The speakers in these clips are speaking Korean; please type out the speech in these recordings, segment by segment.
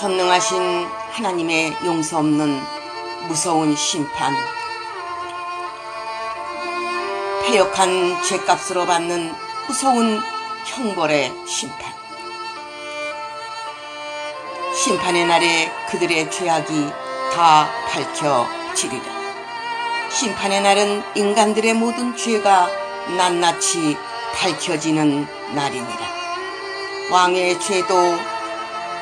전능하신 하나님의 용서 없는 무서운 심판, 패역한 죄값으로 받는 무서운 형벌의 심판, 심판의 날에 그들의 죄악이 다 밝혀지리라. 심판의 날은 인간들의 모든 죄가 낱낱이 밝혀지는 날이니라. 왕의 죄도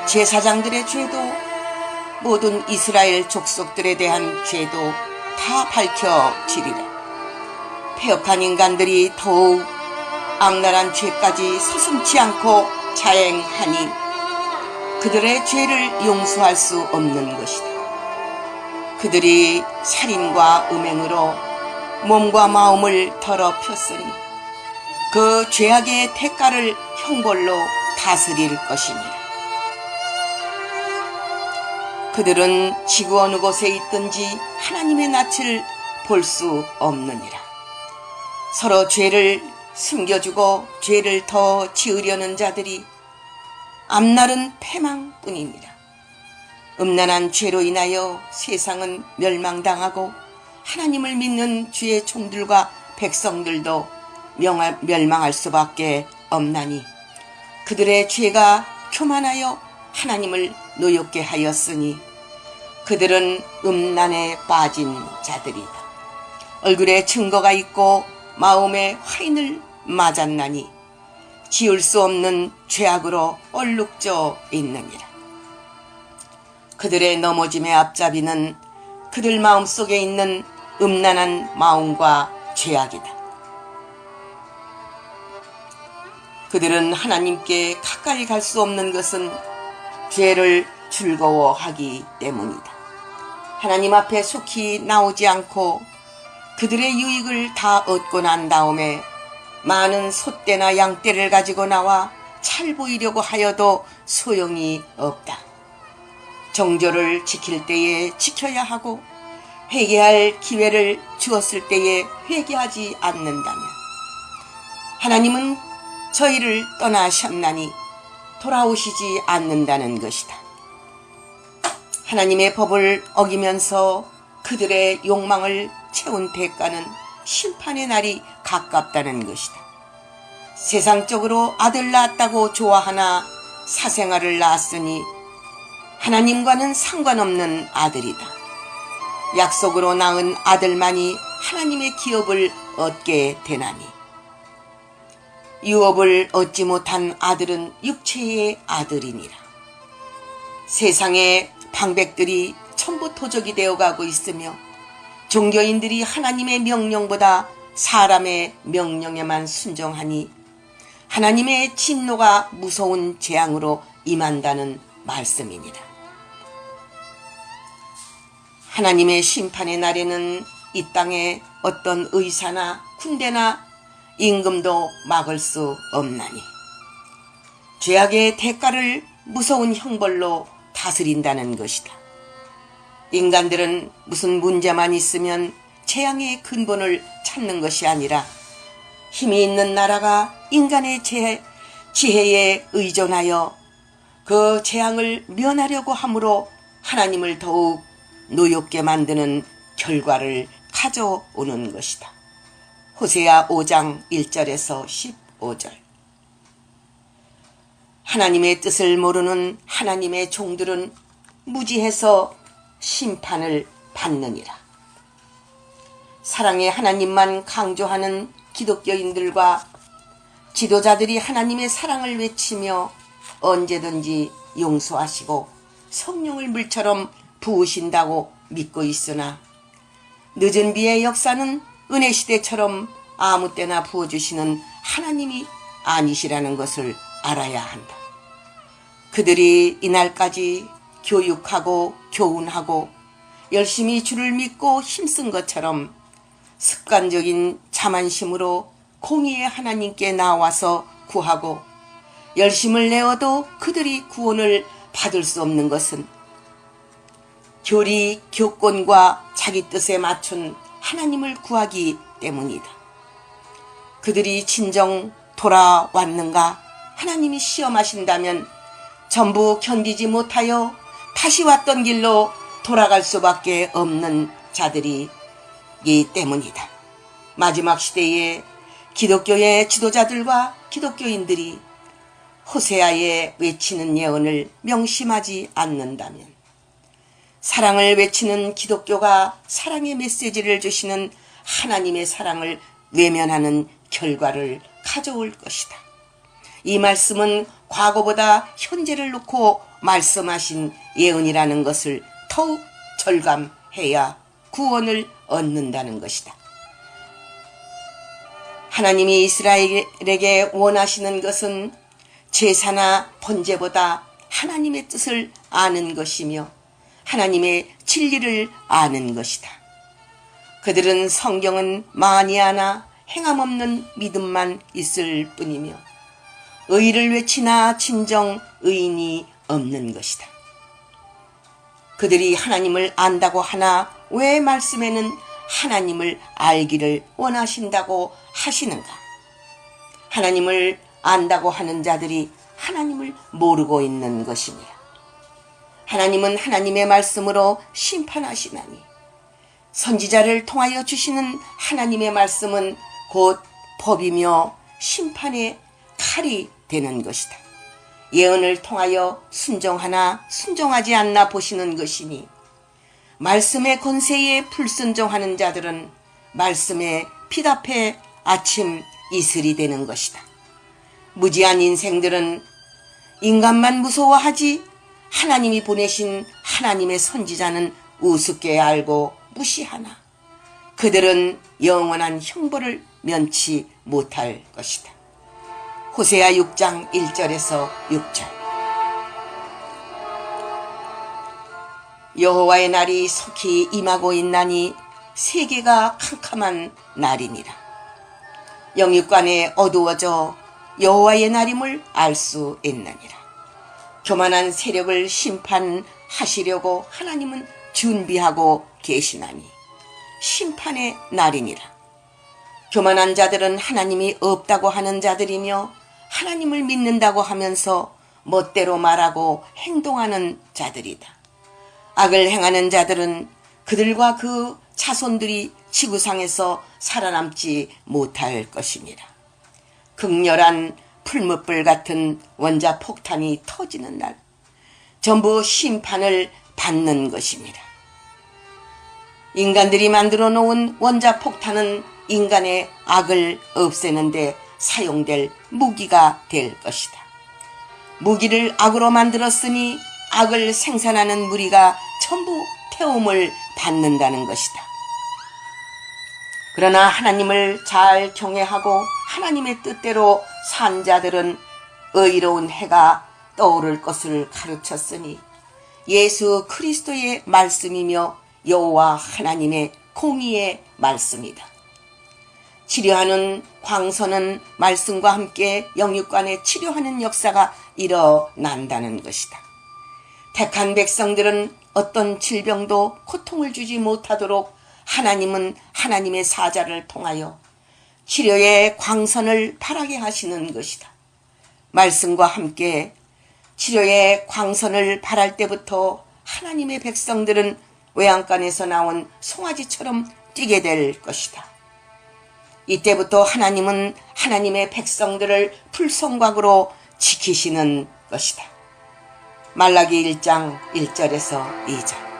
제사장들의 죄도 모든 이스라엘 족속들에 대한 죄도 다 밝혀지리라. 패역한 인간들이 더욱 악랄한 죄까지 서슴지 않고 자행하니 그들의 죄를 용서할 수 없는 것이다. 그들이 살인과 음행으로 몸과 마음을 더럽혔으니 그 죄악의 대가를 형벌로 다스릴 것이니라. 그들은 지구 어느 곳에 있든지 하나님의 낯을 볼 수 없느니라. 서로 죄를 숨겨주고 죄를 더 지으려는 자들이 앞날은 패망뿐이니라. 음란한 죄로 인하여 세상은 멸망당하고 하나님을 믿는 주의 종들과 백성들도 멸망할 수밖에 없나니 그들의 죄가 교만하여 하나님을 노엽게 하였으니 그들은 음란에 빠진 자들이다. 얼굴에 증거가 있고 마음에 화인을 맞았나니 지울 수 없는 죄악으로 얼룩져 있느니라. 그들의 넘어짐의 앞잡이는 그들 마음속에 있는 음란한 마음과 죄악이다. 그들은 하나님께 가까이 갈 수 없는 것은 죄를 즐거워하기 때문이다. 하나님 앞에 속히 나오지 않고 그들의 유익을 다 얻고 난 다음에 많은 소떼나 양떼를 가지고 나와 잘 보이려고 하여도 소용이 없다. 정절을 지킬 때에 지켜야 하고 회개할 기회를 주었을 때에 회개하지 않는다면 하나님은 저희를 떠나셨나니 돌아오시지 않는다는 것이다. 하나님의 법을 어기면서 그들의 욕망을 채운 대가는 심판의 날이 가깝다는 것이다. 세상적으로 아들 낳았다고 좋아하나 사생아를 낳았으니 하나님과는 상관없는 아들이다. 약속으로 낳은 아들만이 하나님의 기업을 얻게 되나니 유업을 얻지 못한 아들은 육체의 아들이니라. 세상의 방백들이 천부토적이 되어가고 있으며 종교인들이 하나님의 명령보다 사람의 명령에만 순종하니 하나님의 진노가 무서운 재앙으로 임한다는 말씀이니라. 하나님의 심판의 날에는 이 땅에 어떤 의사나 군대나 임금도 막을 수 없나니 죄악의 대가를 무서운 형벌로 다스린다는 것이다. 인간들은 무슨 문제만 있으면 재앙의 근본을 찾는 것이 아니라 힘이 있는 나라가 인간의 지혜에 의존하여 그 재앙을 면하려고 함으로 하나님을 더욱 노엽게 만드는 결과를 가져오는 것이다. 호세아 5장 1절에서 15절. 하나님의 뜻을 모르는 하나님의 종들은 무지해서 심판을 받느니라. 사랑의 하나님만 강조하는 기독교인들과 지도자들이 하나님의 사랑을 외치며 언제든지 용서하시고 성령을 물처럼 부으신다고 믿고 있으나 늦은 비의 역사는 은혜시대처럼 아무 때나 부어주시는 하나님이 아니시라는 것을 알아야 한다. 그들이 이날까지 교육하고 교훈하고 열심히 주를 믿고 힘쓴 것처럼 습관적인 자만심으로 공의의 하나님께 나와서 구하고 열심을 내어도 그들이 구원을 받을 수 없는 것은 교리, 교권과 자기 뜻에 맞춘 하나님을 구하기 때문이다. 그들이 진정 돌아왔는가 하나님이 시험하신다면 전부 견디지 못하여 다시 왔던 길로 돌아갈 수밖에 없는 자들이기 때문이다. 마지막 시대에 기독교의 지도자들과 기독교인들이 호세아의 외치는 예언을 명심하지 않는다면 사랑을 외치는 기독교가 사랑의 메시지를 주시는 하나님의 사랑을 외면하는 결과를 가져올 것이다. 이 말씀은 과거보다 현재를 놓고 말씀하신 예언이라는 것을 더욱 절감해야 구원을 얻는다는 것이다. 하나님이 이스라엘에게 원하시는 것은 제사나 번제보다 하나님의 뜻을 아는 것이며 하나님의 진리를 아는 것이다. 그들은 성경은 마니아나 행함없는 믿음만 있을 뿐이며 의를 외치나 진정 의인이 없는 것이다. 그들이 하나님을 안다고 하나 왜 말씀에는 하나님을 알기를 원하신다고 하시는가? 하나님을 안다고 하는 자들이 하나님을 모르고 있는 것이니라. 하나님은 하나님의 말씀으로 심판하시나니 선지자를 통하여 주시는 하나님의 말씀은 곧 법이며 심판의 칼이 되는 것이다. 예언을 통하여 순종하나 순종하지 않나 보시는 것이니 말씀의 권세에 불순종하는 자들은 말씀에 피답해 아침 이슬이 되는 것이다. 무지한 인생들은 인간만 무서워하지 하나님이 보내신 하나님의 선지자는 우습게 알고 무시하나 그들은 영원한 형벌을 면치 못할 것이다. 호세아 6장 1절에서 6절. 여호와의 날이 속히 임하고 있나니 세계가 캄캄한 날이니라. 영육간에 어두워져 여호와의 날임을 알 수 있느니라. 교만한 세력을 심판하시려고 하나님은 준비하고 계시나니 심판의 날이니라. 교만한 자들은 하나님이 없다고 하는 자들이며 하나님을 믿는다고 하면서 멋대로 말하고 행동하는 자들이다. 악을 행하는 자들은 그들과 그 자손들이 지구상에서 살아남지 못할 것이니라. 극렬한 풀무불 같은 원자 폭탄이 터지는 날 전부 심판을 받는 것이니라. 인간들이 만들어 놓은 원자 폭탄은 인간의 악을 없애는데 사용될 무기가 될 것이다. 무기를 악으로 만들었으니 악을 생산하는 무리가 전부 태움을 받는다는 것이다. 그러나 하나님을 잘 경외하고 하나님의 뜻대로 산 자들은 의로운 해가 떠오를 것을 가르쳤으니 예수 그리스도의 말씀이며 여호와 하나님의 공의의 말씀이다. 치료하는 광선은 말씀과 함께 영육간에 치료하는 역사가 일어난다는 것이다. 택한 백성들은 어떤 질병도 고통을 주지 못하도록 하나님은 하나님의 사자를 통하여 치료의 광선을 발하게 하시는 것이다. 말씀과 함께 치료의 광선을 발할 때부터 하나님의 백성들은 외양간에서 나온 송아지처럼 뛰게 될 것이다. 이때부터 하나님은 하나님의 백성들을 풀성곽으로 지키시는 것이다. 말라기 1장 1절에서 2절.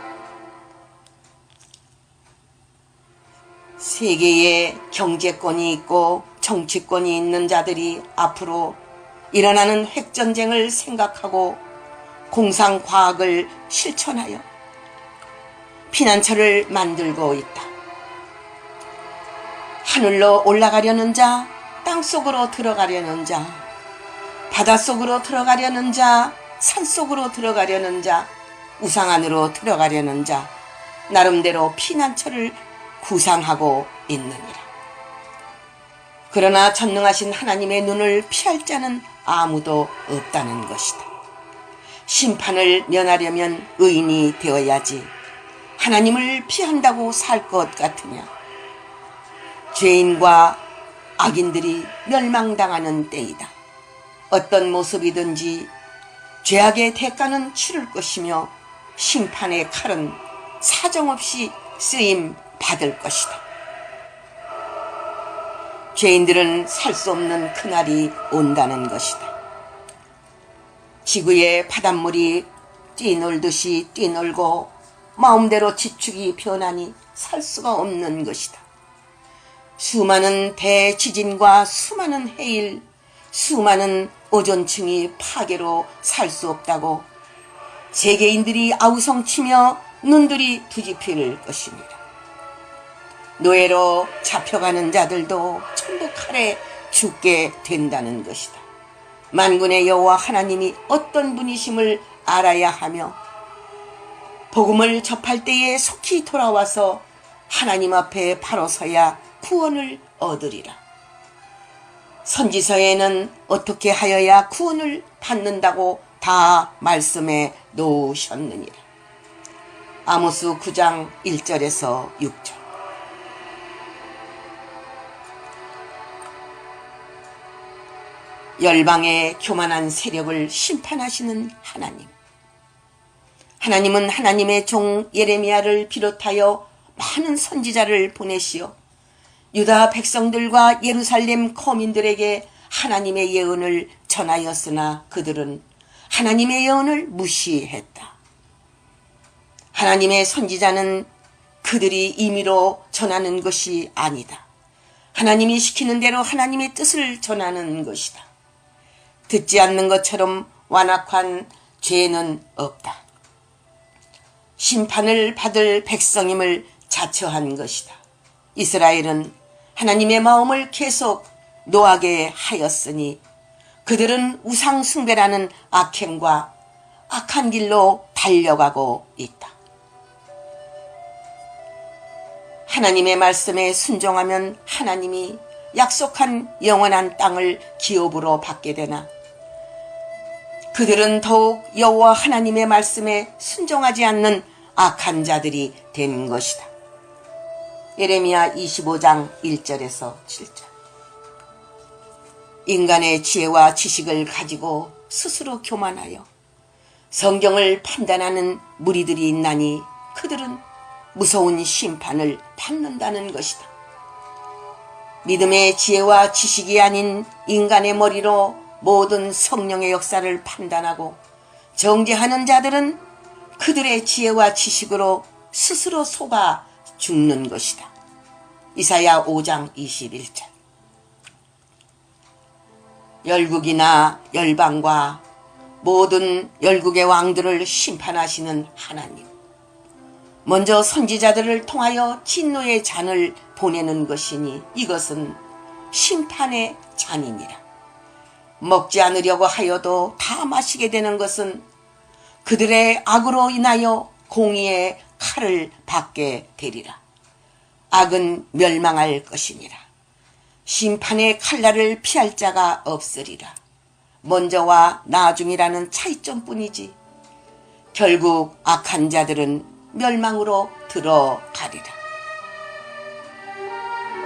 세계에 경제권이 있고 정치권이 있는 자들이 앞으로 일어나는 핵전쟁을 생각하고 공상과학을 실천하여 피난처를 만들고 있다. 하늘로 올라가려는 자, 땅속으로 들어가려는 자, 바닷속으로 들어가려는 자, 산속으로 들어가려는 자, 우상 안으로 들어가려는 자, 나름대로 피난처를 구상하고 있느니라. 그러나 전능하신 하나님의 눈을 피할 자는 아무도 없다는 것이다. 심판을 면하려면 의인이 되어야지 하나님을 피한다고 살 것 같으냐. 죄인과 악인들이 멸망당하는 때이다. 어떤 모습이든지 죄악의 대가는 치를 것이며 심판의 칼은 사정없이 쓰임 받을 것이다. 죄인들은 살 수 없는 그날이 온다는 것이다. 지구의 바닷물이 뛰놀듯이 뛰놀고 마음대로 지축이 변하니 살 수가 없는 것이다. 수많은 대지진과 수많은 해일, 수많은 오존층이 파괴로 살 수 없다고 세계인들이 아우성치며 눈들이 뒤집힐 것입니다. 노예로 잡혀가는 자들도 전부 칼에 죽게 된다는 것이다. 만군의 여호와 하나님이 어떤 분이심을 알아야 하며 복음을 접할 때에 속히 돌아와서 하나님 앞에 바로 서야 구원을 얻으리라. 선지서에는 어떻게 하여야 구원을 받는다고 다 말씀해 놓으셨느니라. 아모스 9장 1절에서 6절. 열방의 교만한 세력을 심판하시는 하나님. 하나님은 하나님의 종 예레미야를 비롯하여 많은 선지자를 보내시어 유다 백성들과 예루살렘 거민들에게 하나님의 예언을 전하였으나 그들은 하나님의 예언을 무시했다. 하나님의 선지자는 그들이 임의로 전하는 것이 아니다. 하나님이 시키는 대로 하나님의 뜻을 전하는 것이다. 듣지 않는 것처럼 완악한 죄는 없다. 심판을 받을 백성임을 자처한 것이다. 이스라엘은 하나님의 마음을 계속 노하게 하였으니 그들은 우상 숭배라는 악행과 악한 길로 달려가고 있다. 하나님의 말씀에 순종하면 하나님이 약속한 영원한 땅을 기업으로 받게 되나 그들은 더욱 여호와 하나님의 말씀에 순종하지 않는 악한 자들이 된 것이다. 예레미야 25장 1절에서 7절. 인간의 지혜와 지식을 가지고 스스로 교만하여 성경을 판단하는 무리들이 있나니 그들은 무서운 심판을 받는다는 것이다. 믿음의 지혜와 지식이 아닌 인간의 머리로 모든 성령의 역사를 판단하고 정죄하는 자들은 그들의 지혜와 지식으로 스스로 속아 죽는 것이다. 이사야 5장 21절. 열국이나 열방과 모든 열국의 왕들을 심판하시는 하나님. 먼저 선지자들을 통하여 진노의 잔을 보내는 것이니 이것은 심판의 잔이니라. 먹지 않으려고 하여도 다 마시게 되는 것은 그들의 악으로 인하여 공의의 칼을 받게 되리라. 악은 멸망할 것이니라. 심판의 칼날을 피할 자가 없으리라. 먼저와 나중이라는 차이점뿐이지 결국 악한 자들은 멸망으로 들어가리라.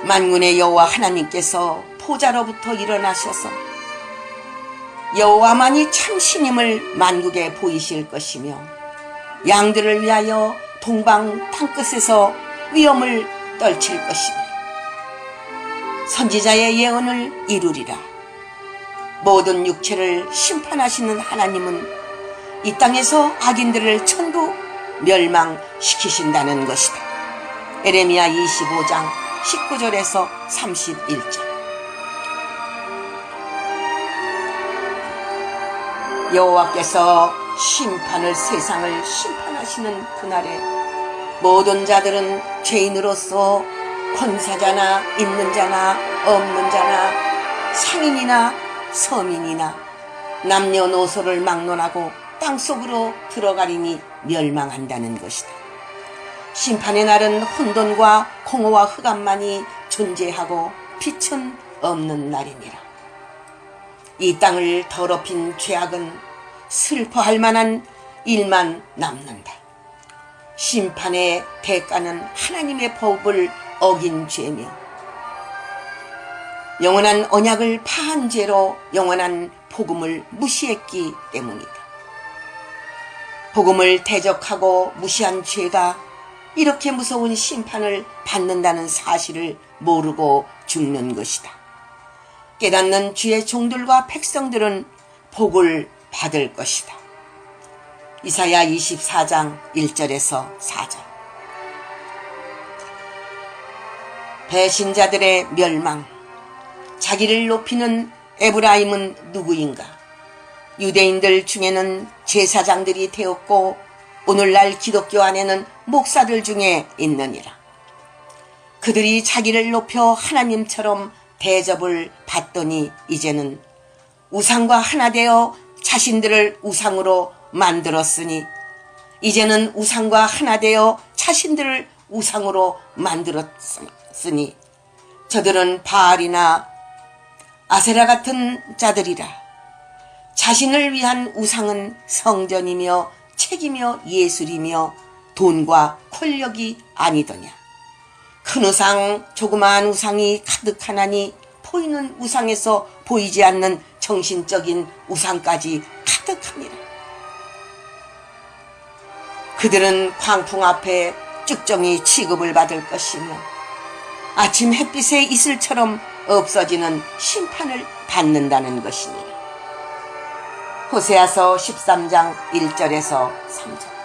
만군의 여호와 하나님께서 보좌로부터 일어나셔서 여호와만이 참 신임을 만국에 보이실 것이며 양들을 위하여 동방 땅끝에서 위엄을 떨칠 것이며 선지자의 예언을 이루리라. 모든 육체를 심판하시는 하나님은 이 땅에서 악인들을 전부 멸망시키신다는 것이다. 예레미야 25장 19절에서 31절. 여호와께서 심판을 세상을 심판하시는 그날에 모든 자들은 죄인으로서 권사자나 있는 자나 없는 자나 상인이나 서민이나 남녀노소를 막론하고 땅속으로 들어가리니 멸망한다는 것이다. 심판의 날은 혼돈과 공허와 흑암만이 존재하고 빛은 없는 날이니라. 이 땅을 더럽힌 죄악은 슬퍼할 만한 일만 남는다. 심판의 대가는 하나님의 법을 어긴 죄며 영원한 언약을 파한 죄로 영원한 복음을 무시했기 때문이다. 복음을 대적하고 무시한 죄가 이렇게 무서운 심판을 받는다는 사실을 모르고 죽는 것이다. 깨닫는 주의 종들과 백성들은 복을 받을 것이다. 이사야 24장 1절에서 4절. 배신자들의 멸망. 자기를 높이는 에브라임은 누구인가? 유대인들 중에는 제사장들이 되었고 오늘날 기독교 안에는 목사들 중에 있느니라. 그들이 자기를 높여 하나님처럼 대접을 받더니 이제는 우상과 하나 되어 자신들을 우상으로 만들었으니 이제는 우상과 하나 되어 자신들을 우상으로 만들었으니 저들은 바알이나 아세라 같은 자들이라. 자신을 위한 우상은 성전이며 책이며 예술이며 돈과 권력이 아니더냐. 큰 우상 조그마한 우상이 가득하나니 보이는 우상에서 보이지 않는 정신적인 우상까지 가득합니다. 그들은 광풍 앞에 쭉정이 취급을 받을 것이며 아침 햇빛의 이슬처럼 없어지는 심판을 받는다는 것이니라. 호세아서 13장 1절에서 3절.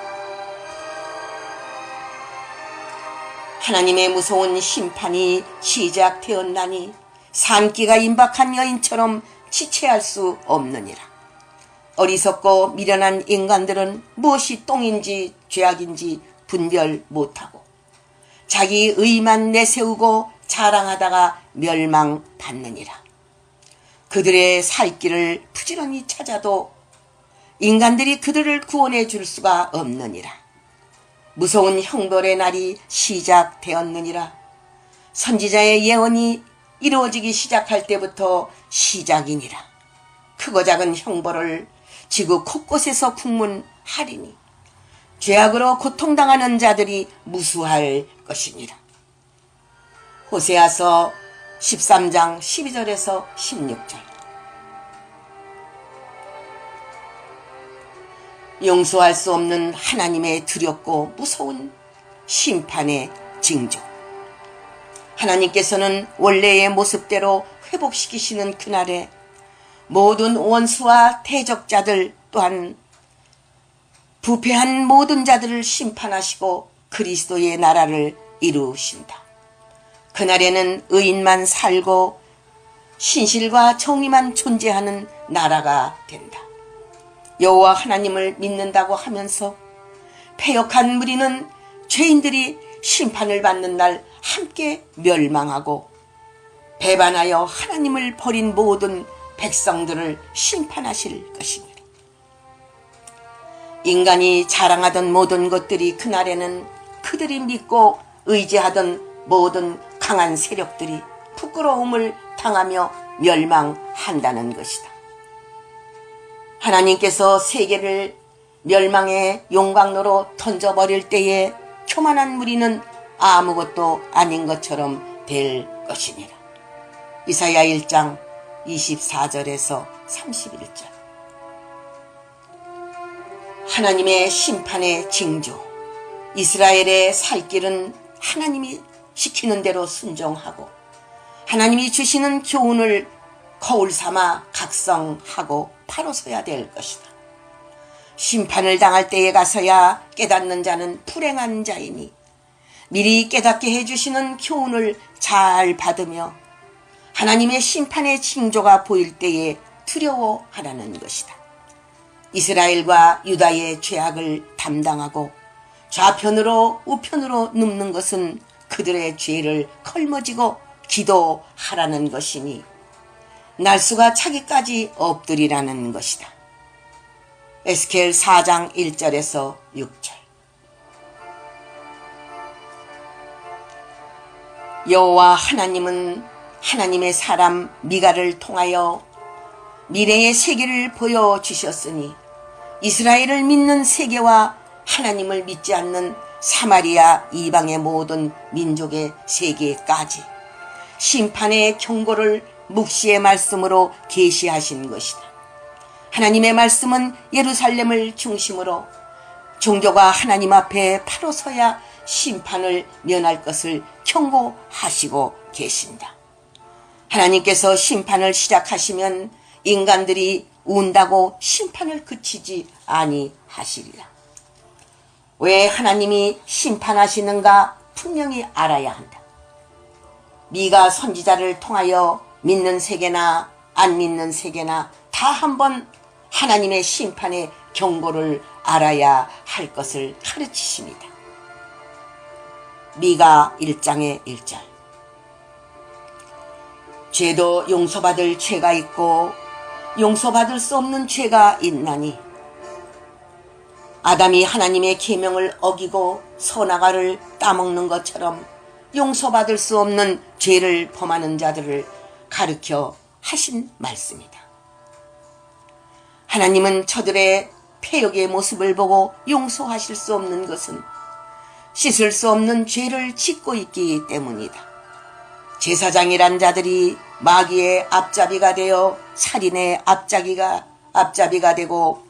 하나님의 무서운 심판이 시작되었나니 산기가 임박한 여인처럼 지체할 수 없느니라. 어리석고 미련한 인간들은 무엇이 똥인지 죄악인지 분별 못하고 자기 의만 내세우고 자랑하다가 멸망받느니라. 그들의 살 길을 부지런히 찾아도 인간들이 그들을 구원해 줄 수가 없느니라. 무서운 형벌의 날이 시작되었느니라. 선지자의 예언이 이루어지기 시작할 때부터 시작이니라. 크고 작은 형벌을 지구 곳곳에서 국문하리니 죄악으로 고통당하는 자들이 무수할 것이니라. 호세아서 13장 12절에서 16절. 용서할 수 없는 하나님의 두렵고 무서운 심판의 징조. 하나님께서는 원래의 모습대로 회복시키시는 그날에 모든 원수와 대적자들 또한 부패한 모든 자들을 심판하시고 그리스도의 나라를 이루신다. 그날에는 의인만 살고 신실과 정의만 존재하는 나라가 된다. 여호와 하나님을 믿는다고 하면서 패역한 무리는 죄인들이 심판을 받는 날 함께 멸망하고 배반하여 하나님을 버린 모든 백성들을 심판하실 것입니다. 인간이 자랑하던 모든 것들이 그날에는 그들이 믿고 의지하던 모든 강한 세력들이 부끄러움을 당하며 멸망한다는 것이다. 하나님께서 세계를 멸망의 용광로로 던져버릴 때에 교만한 무리는 아무것도 아닌 것처럼 될 것이니라. 이사야 1장 24절에서 31절. 하나님의 심판의 징조. 이스라엘의 살 길은 하나님이 시키는 대로 순종하고 하나님이 주시는 교훈을 거울 삼아 각성하고 바로 서야 될 것이다. 심판을 당할 때에 가서야 깨닫는 자는 불행한 자이니 미리 깨닫게 해주시는 교훈을 잘 받으며 하나님의 심판의 징조가 보일 때에 두려워하라는 것이다. 이스라엘과 유다의 죄악을 담당하고 좌편으로 우편으로 눕는 것은 그들의 죄를 걸머지고 기도하라는 것이니 날수가 차기까지 엎드리라는 것이다. 에스겔 4장 1절에서 6절. 여호와 하나님은 하나님의 사람 미가를 통하여 미래의 세계를 보여주셨으니 이스라엘을 믿는 세계와 하나님을 믿지 않는 사마리아 이방의 모든 민족의 세계까지 심판의 경고를 묵시의 말씀으로 계시하신 것이다. 하나님의 말씀은 예루살렘을 중심으로 종교가 하나님 앞에 바로 서야 심판을 면할 것을 경고하시고 계신다. 하나님께서 심판을 시작하시면 인간들이 운다고 심판을 그치지 아니하시리라. 왜 하나님이 심판하시는가 분명히 알아야 한다. 미가 선지자를 통하여 믿는 세계나 안 믿는 세계나 다 한번 하나님의 심판의 경고를 알아야 할 것을 가르치십니다. 미가 1장의 1절. 죄도 용서받을 죄가 있고 용서받을 수 없는 죄가 있나니 아담이 하나님의 계명을 어기고 선악과를 따먹는 것처럼 용서받을 수 없는 죄를 범하는 자들을 가르쳐 하신 말씀이다. 하나님은 저들의 패역의 모습을 보고 용서하실 수 없는 것은 씻을 수 없는 죄를 짓고 있기 때문이다. 제사장이란 자들이 마귀의 앞잡이가 되어 살인의 앞잡이가 되고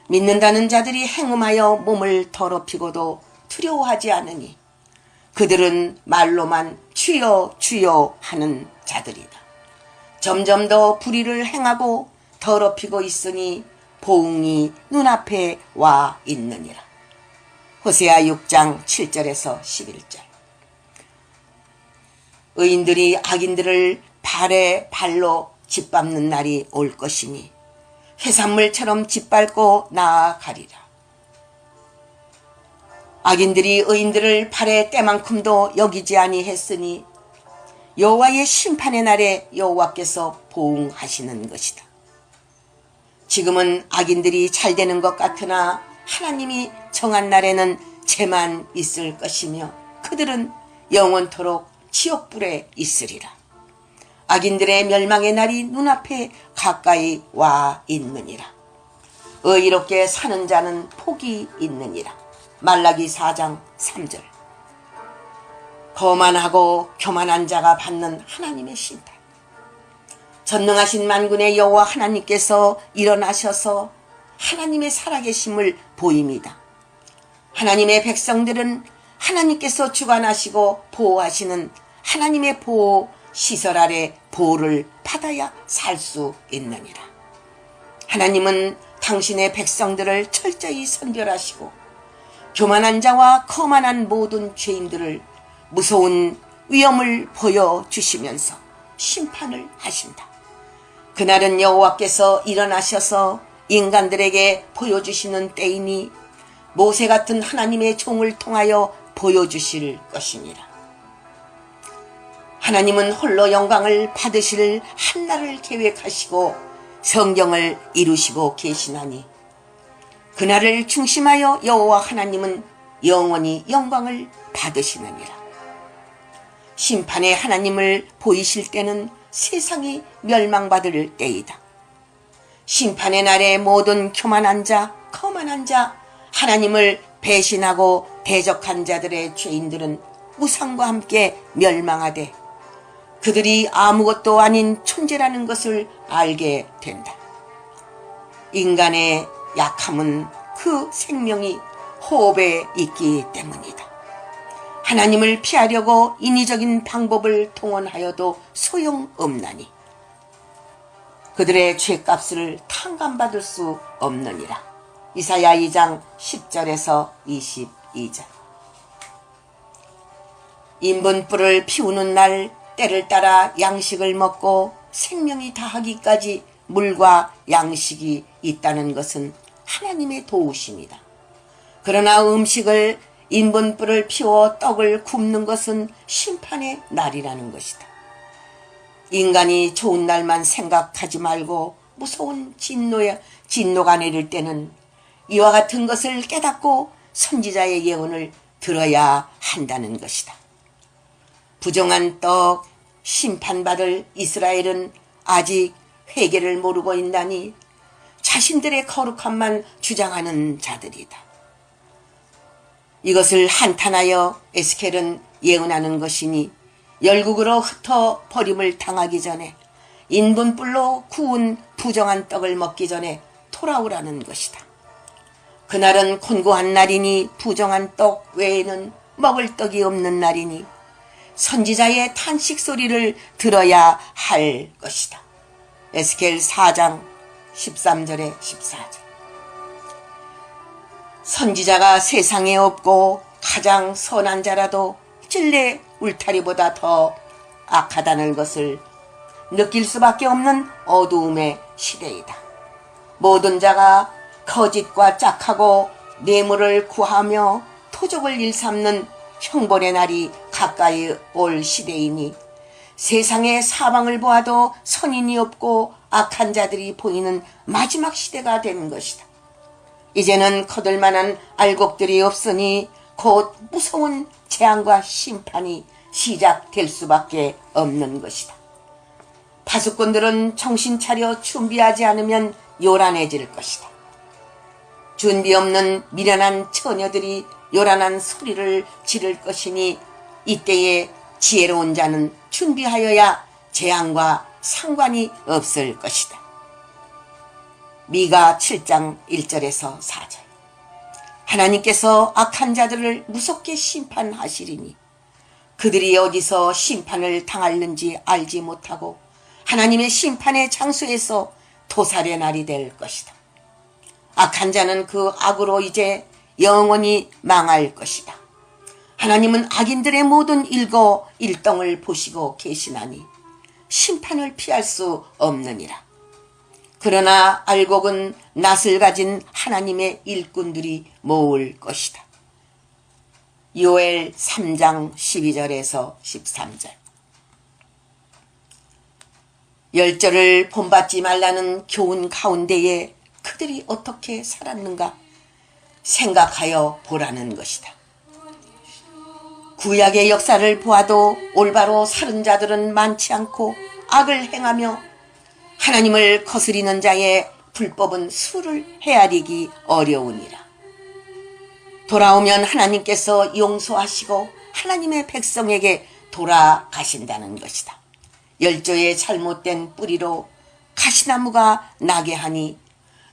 믿는다는 자들이 행음하여 몸을 더럽히고도 두려워하지 않으니 그들은 말로만 주여 주여 하는 자들이다. 점점 더 불의를 행하고 더럽히고 있으니 보응이 눈앞에 와 있느니라. 호세아 6장 7절에서 11절. 의인들이 악인들을 발로 짓밟는 날이 올 것이니 해산물처럼 짓밟고 나아가리라. 악인들이 의인들을 발에 때만큼도 여기지 아니했으니 여호와의 심판의 날에 여호와께서 보응하시는 것이다. 지금은 악인들이 잘 되는 것 같으나 하나님이 정한 날에는 죄만 있을 것이며 그들은 영원토록 지옥불에 있으리라. 악인들의 멸망의 날이 눈앞에 가까이 와 있느니라. 의롭게 사는 자는 복이 있느니라. 말라기 4장 3절. 거만하고 교만한 자가 받는 하나님의 심판. 전능하신 만군의 여호와 하나님께서 일어나셔서 하나님의 살아계심을 보입니다. 하나님의 백성들은 하나님께서 주관하시고 보호하시는 하나님의 보호 시설 아래 보호를 받아야 살 수 있느니라. 하나님은 당신의 백성들을 철저히 선별하시고 교만한 자와 거만한 모든 죄인들을 무서운 위험을 보여주시면서 심판을 하신다. 그날은 여호와께서 일어나셔서 인간들에게 보여주시는 때이니 모세 같은 하나님의 종을 통하여 보여주실 것이니라. 하나님은 홀로 영광을 받으실 한날을 계획하시고 성경을 이루시고 계시나니 그날을 중심하여 여호와 하나님은 영원히 영광을 받으시느니라. 심판의 하나님을 보이실 때는 세상이 멸망받을 때이다. 심판의 날에 모든 교만한 자, 거만한 자, 하나님을 배신하고 대적한 자들의 죄인들은 우상과 함께 멸망하되 그들이 아무것도 아닌 존재라는 것을 알게 된다. 인간의 약함은 그 생명이 호흡에 있기 때문이다. 하나님을 피하려고 인위적인 방법을 동원하여도 소용없나니 그들의 죄값을 탕감받을 수 없느니라. 이사야 2장 10절에서 22절. 인분불을 피우는 날 때를 따라 양식을 먹고 생명이 다하기까지 물과 양식이 있다는 것은 하나님의 도우심이다. 그러나 음식을 인분불을 피워 떡을 굽는 것은 심판의 날이라는 것이다. 인간이 좋은 날만 생각하지 말고 무서운 진노가 내릴 때는 이와 같은 것을 깨닫고 선지자의 예언을 들어야 한다는 것이다. 부정한 떡 심판받을 이스라엘은 아직 회개를 모르고 있나니 자신들의 거룩함만 주장하는 자들이다. 이것을 한탄하여 에스겔은 예언하는 것이니 열국으로 흩어 버림을 당하기 전에 인분불로 구운 부정한 떡을 먹기 전에 돌아오라는 것이다. 그날은 곤고한 날이니 부정한 떡 외에는 먹을 떡이 없는 날이니 선지자의 탄식 소리를 들어야 할 것이다. 에스겔 4장 13절에 14절. 선지자가 세상에 없고 가장 선한 자라도 찔레 울타리보다 더 악하다는 것을 느낄 수밖에 없는 어두움의 시대이다. 모든 자가 거짓과 짝하고 뇌물을 구하며 토족을 일삼는 형벌의 날이 가까이 올 시대이니 세상의 사방을 보아도 선인이 없고 악한 자들이 보이는 마지막 시대가 된 것이다. 이제는 거들만한 알곡들이 없으니 곧 무서운 재앙과 심판이 시작될 수밖에 없는 것이다. 파수꾼들은 정신 차려 준비하지 않으면 요란해질 것이다. 준비 없는 미련한 처녀들이 요란한 소리를 지를 것이니 이때에 지혜로운 자는 준비하여야 재앙과 상관이 없을 것이다. 미가 7장 1절에서 4절. 하나님께서 악한 자들을 무섭게 심판하시리니 그들이 어디서 심판을 당할는지 알지 못하고 하나님의 심판의 장소에서 도살의 날이 될 것이다. 악한 자는 그 악으로 이제 영원히 망할 것이다. 하나님은 악인들의 모든 일거일동을 보시고 계시나니 심판을 피할 수 없느니라. 그러나 알곡은 낯을 가진 하나님의 일꾼들이 모을 것이다. 요엘 3장 12절에서 13절. 열절을 본받지 말라는 교훈 가운데에 그들이 어떻게 살았는가 생각하여 보라는 것이다. 구약의 역사를 보아도 올바로 사는 자들은 많지 않고 악을 행하며 하나님을 거스리는 자의 불법은 수를 헤아리기 어려우니라. 돌아오면 하나님께서 용서하시고 하나님의 백성에게 돌아가신다는 것이다. 열조의 잘못된 뿌리로 가시나무가 나게 하니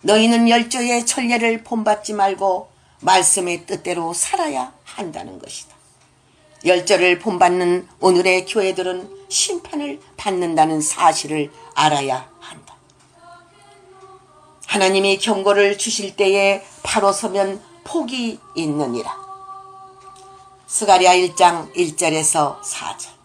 너희는 열조의 전례를 본받지 말고 말씀의 뜻대로 살아야 한다는 것이다. 열조를 본받는 오늘의 교회들은 심판을 받는다는 사실을 알아야 한다. 하나님이 경고를 주실 때에 바로 서면 복이 있느니라. 스가랴 1장 1절에서 4절.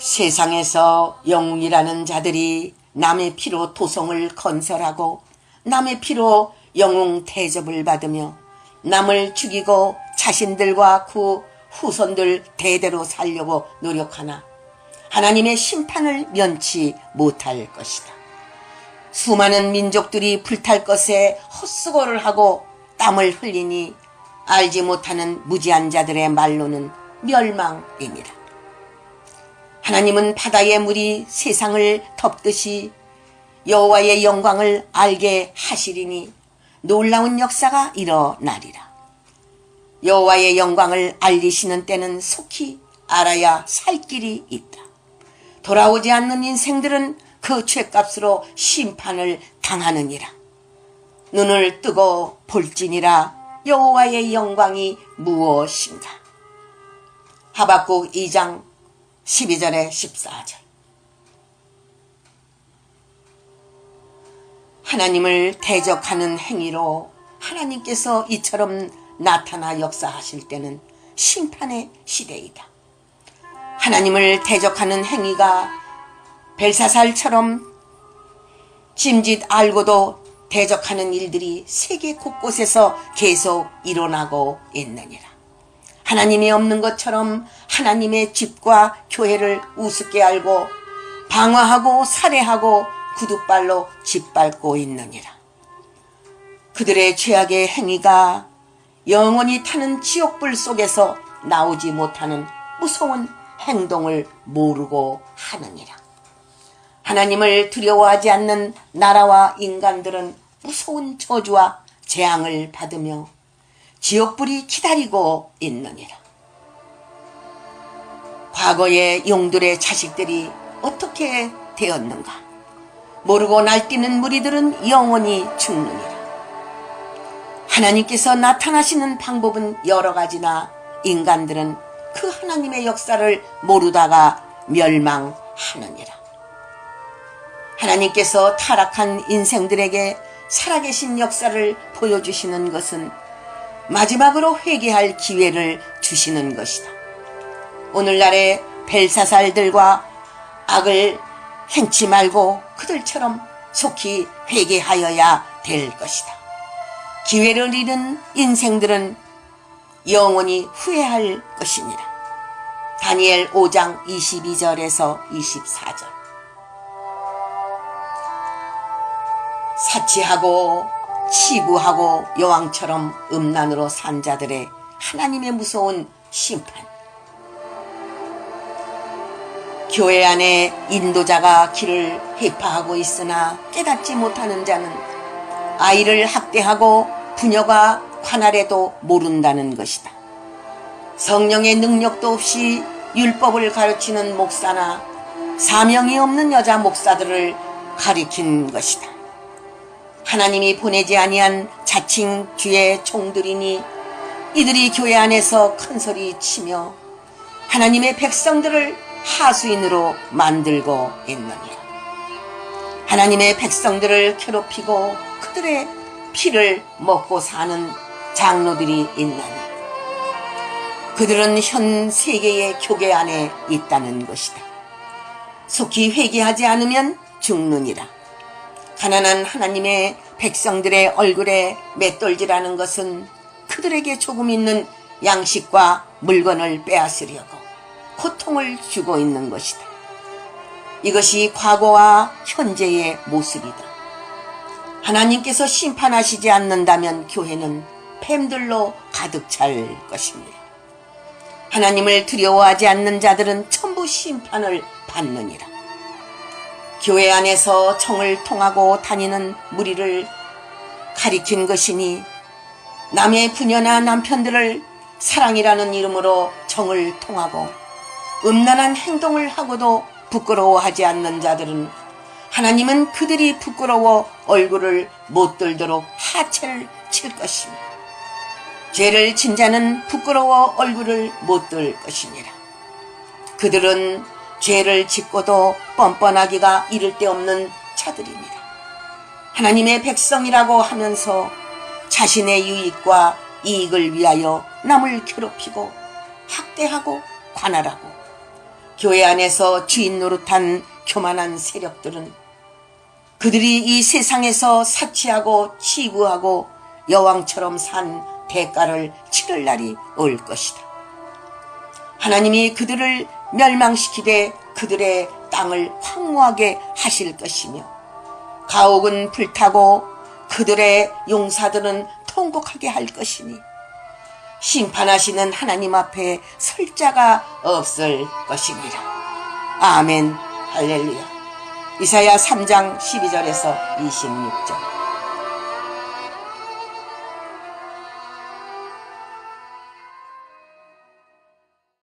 세상에서 영웅이라는 자들이 남의 피로 도성을 건설하고 남의 피로 영웅 대접을 받으며 남을 죽이고 자신들과 그 후손들 대대로 살려고 노력하나 하나님의 심판을 면치 못할 것이다. 수많은 민족들이 불탈 것에 헛수고를 하고 땀을 흘리니 알지 못하는 무지한 자들의 말로는 멸망이니라. 하나님은 바다의 물이 세상을 덮듯이 여호와의 영광을 알게 하시리니 놀라운 역사가 일어나리라. 여호와의 영광을 알리시는 때는 속히 알아야 살 길이 있다. 돌아오지 않는 인생들은 그 죄값으로 심판을 당하느니라. 눈을 뜨고 볼지니라 여호와의 영광이 무엇인가. 하박국 2장 12절에 14절. 하나님을 대적하는 행위로 하나님께서 이처럼 나타나 역사하실 때는 심판의 시대이다. 하나님을 대적하는 행위가 벨사살처럼 짐짓 알고도 대적하는 일들이 세계 곳곳에서 계속 일어나고 있느니라. 하나님이 없는 것처럼 하나님의 집과 교회를 우습게 알고 방화하고 살해하고 구두발로 짓밟고 있느니라. 그들의 죄악의 행위가 영원히 타는 지옥불 속에서 나오지 못하는 무서운 행동을 모르고 하느니라. 하나님을 두려워하지 않는 나라와 인간들은 무서운 저주와 재앙을 받으며 지옥불이 기다리고 있느니라. 과거의 용들의 자식들이 어떻게 되었는가? 모르고 날뛰는 무리들은 영원히 죽느니라. 하나님께서 나타나시는 방법은 여러 가지나 인간들은 그 하나님의 역사를 모르다가 멸망하느니라. 하나님께서 타락한 인생들에게 살아계신 역사를 보여주시는 것은 마지막으로 회개할 기회를 주시는 것이다. 오늘날의 벨사살들과 악을 행치 말고 그들처럼 속히 회개하여야 될 것이다. 기회를 잃은 인생들은 영원히 후회할 것이니라. 다니엘 5장 22절에서 24절. 사치하고 치부하고 여왕처럼 음란으로 산 자들의 하나님의 무서운 심판. 교회 안에 인도자가 길을 해파하고 있으나 깨닫지 못하는 자는 아이를 학대하고 부녀가 관할해도 모른다는 것이다. 성령의 능력도 없이 율법을 가르치는 목사나 사명이 없는 여자 목사들을 가리킨 것이다. 하나님이 보내지 아니한 자칭 주의 종들이니 이들이 교회 안에서 큰소리 치며 하나님의 백성들을 하수인으로 만들고 있느니라. 하나님의 백성들을 괴롭히고 그들의 피를 먹고 사는 장로들이 있나니 그들은 현 세계의 교계 안에 있다는 것이다. 속히 회개하지 않으면 죽느니라. 가난한 하나님의 백성들의 얼굴에 맷돌질하는 것은 그들에게 조금 있는 양식과 물건을 빼앗으려고 고통을 주고 있는 것이다. 이것이 과거와 현재의 모습이다. 하나님께서 심판하시지 않는다면 교회는 뱀들로 가득 찰 것입니다. 하나님을 두려워하지 않는 자들은 전부 심판을 받느니라. 교회 안에서 청을 통하고 다니는 무리를 가리킨 것이니 남의 부녀나 남편들을 사랑이라는 이름으로 정을 통하고 음란한 행동을 하고도 부끄러워하지 않는 자들은 하나님은 그들이 부끄러워 얼굴을 못 들도록 하체를 칠 것이며 죄를 진 자는 부끄러워 얼굴을 못 들 것이니라. 그들은 죄를 짓고도 뻔뻔하기가 이를 데 없는 자들입니다. 하나님의 백성이라고 하면서 자신의 유익과 이익을 위하여 남을 괴롭히고 학대하고 관할하고 교회 안에서 주인 노릇한 교만한 세력들은 그들이 이 세상에서 사치하고 치부하고 여왕처럼 산 대가를 치를 날이 올 것이다. 하나님이 그들을 멸망시키되 그들의 땅을 황무하게 하실 것이며 가옥은 불타고 그들의 용사들은 통곡하게 할 것이니 심판하시는 하나님 앞에 설 자가 없을 것입니다. 아멘. 할렐루야. 이사야 3장 12절에서 26절.